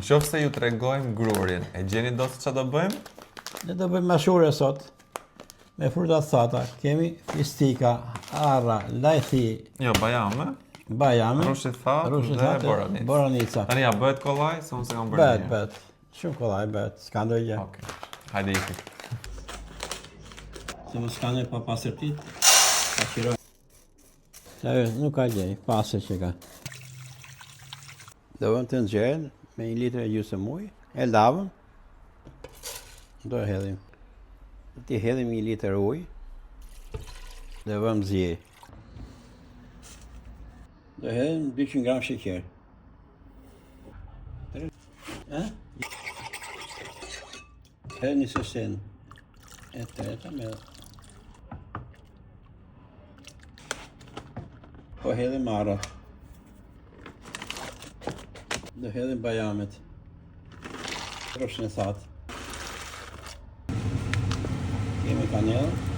Qoftë se ju tregojmë grurin, e gjeni dot ç'a do bëjmë? Ne do bëjmë mashure sot, me fruta thata. Kemi fistika, arra, lajthi, Jo, bajame, bajame, rushi thatë dhe boranica. boranica. Tani ja bëhet kollaj, se unë se kam bërë një. Bëhet. Shumë kollaj bëhet, s'ka ndonjë gjë. Okej, hajde ikim. Se mos kanë pa pastërtit, pa qiroj. Nuk ka gjë, pastër që ka. Do vëmë të nxjerrën me 1 litër e gjysmë ujë, e lavëm, do e hedhim. Ti hedhim 1 litër ujë, dhe vëmë zje. Do hedhim 200 gram sheqer. Hedhim një sesen. E treta me... Po hedhim arrat. Do hedhim bajamet. Rroshin e thatë. Kemi kanellë.